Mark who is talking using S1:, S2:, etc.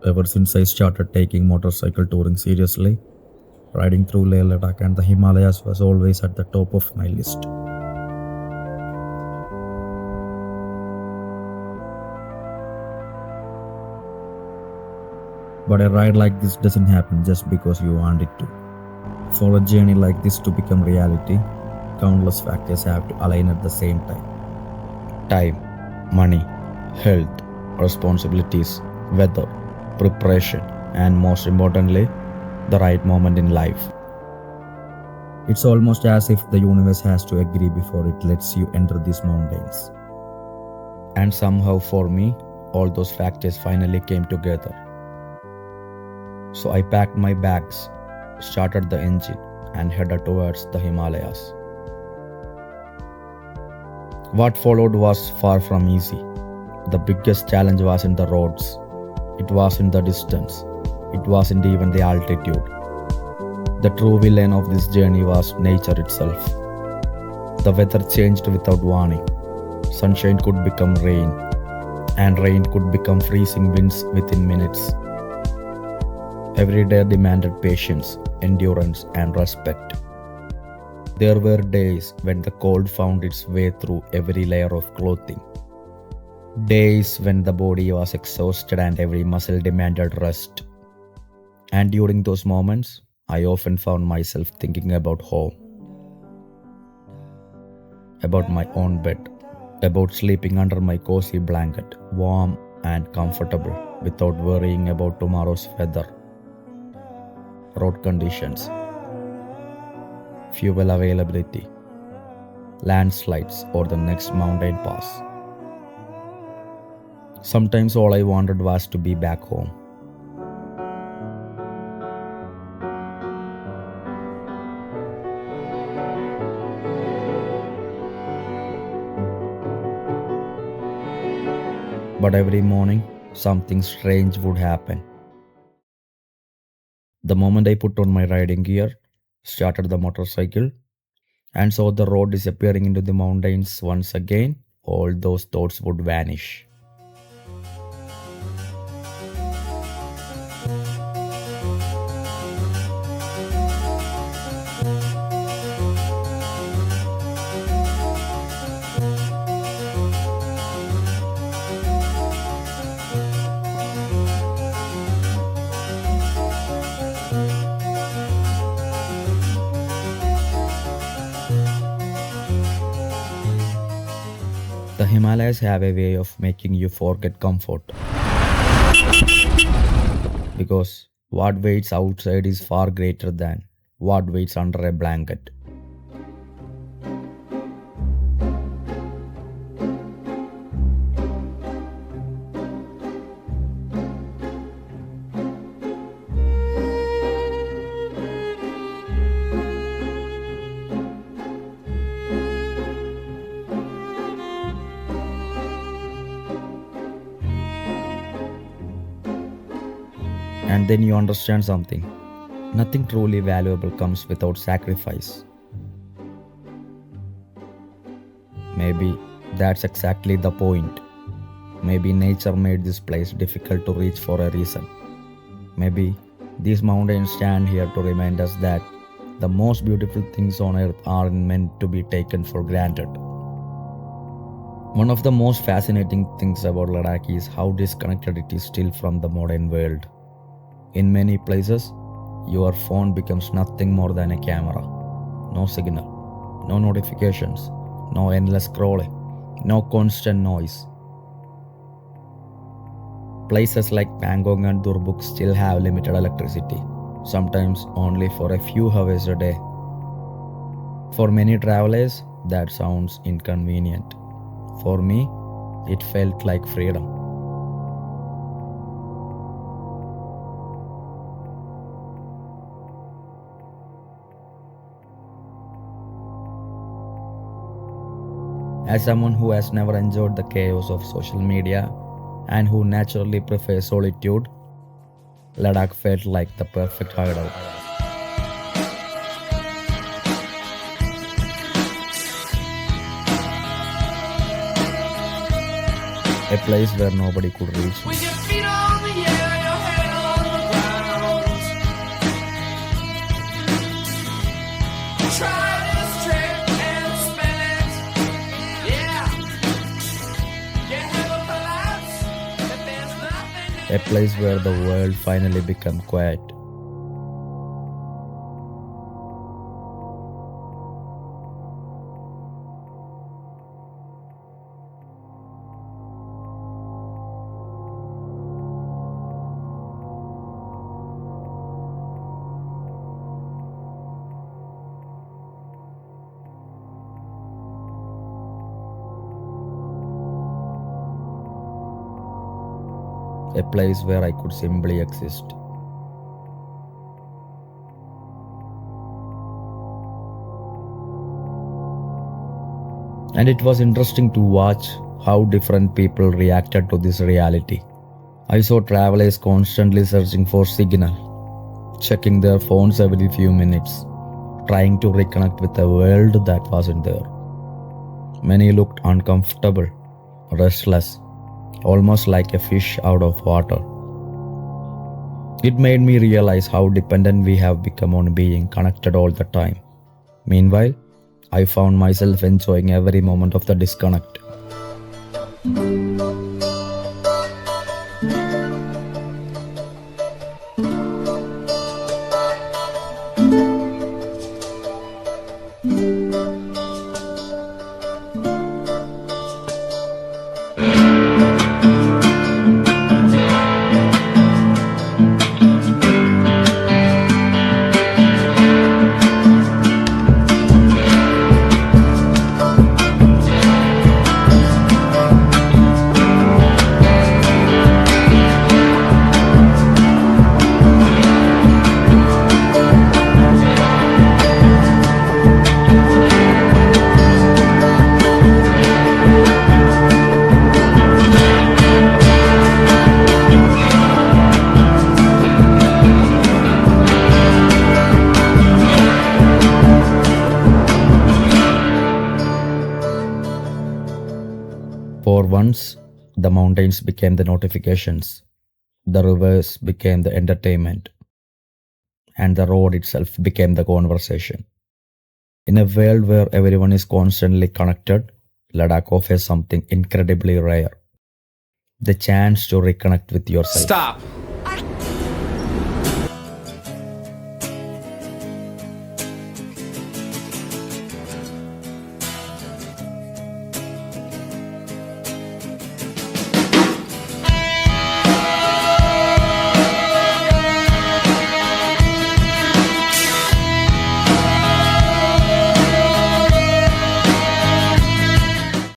S1: Ever since I started taking motorcycle touring seriously, riding through Leh Ladakh and the Himalayas was always at the top of my list. But a ride like this doesn't happen just because you want it to. For a journey like this to become reality, countless factors have to align at the same time. Time, money, health, responsibilities, weather, preparation, and most importantly, the right moment in life. It's almost as if the universe has to agree before it lets you enter these mountains. And somehow for me, all those factors finally came together. So I packed my bags, started the engine, and headed towards the Himalayas. What followed was far from easy. The biggest challenge wasn't the roads, it wasn't the distance, it wasn't even the altitude. The true villain of this journey was nature itself. The weather changed without warning. Sunshine could become rain, and rain could become freezing winds within minutes. Every day demanded patience, endurance, and respect. There were days when the cold found its way through every layer of clothing. Days when the body was exhausted and every muscle demanded rest. And during those moments, I often found myself thinking about home, about my own bed, about sleeping under my cozy blanket, warm and comfortable, without worrying about tomorrow's weather, road conditions, fuel availability, landslides, or the next mountain pass. Sometimes all I wanted was to be back home. But every morning, something strange would happen. The moment I put on my riding gear, started the motorcycle, and saw the road disappearing into the mountains once again, all those thoughts would vanish. The Himalayas have a way of making you forget comfort. Because what waits outside is far greater than what waits under a blanket. And then you understand something. Nothing truly valuable comes without sacrifice. Maybe that's exactly the point. Maybe nature made this place difficult to reach for a reason. Maybe these mountains stand here to remind us that the most beautiful things on earth aren't meant to be taken for granted. One of the most fascinating things about Ladakh is how disconnected it is still from the modern world. In many places, your phone becomes nothing more than a camera. No signal, no notifications, no endless scrolling, no constant noise. Places like Pangong and Durbuk still have limited electricity, sometimes only for a few hours a day. For many travelers, that sounds inconvenient. For me, it felt like freedom. As someone who has never enjoyed the chaos of social media and who naturally prefers solitude, Ladakh felt like the perfect hideout. A place where nobody could reach me.
S2: With your feet on the air, your head
S1: A place where the world finally became quiet. A place where I could simply exist. And it was interesting to watch how different people reacted to this reality. I saw travelers constantly searching for signal, checking their phones every few minutes, trying to reconnect with a world that wasn't there. Many looked uncomfortable, restless, almost like a fish out of water. It made me realize how dependent we have become on being connected all the time. Meanwhile, I found myself enjoying every moment of the disconnect. For once, the mountains became the notifications, the rivers became the entertainment, and the road itself became the conversation. In a world where everyone is constantly connected, Ladakh offers something incredibly rare: the chance to reconnect with yourself.
S2: Stop.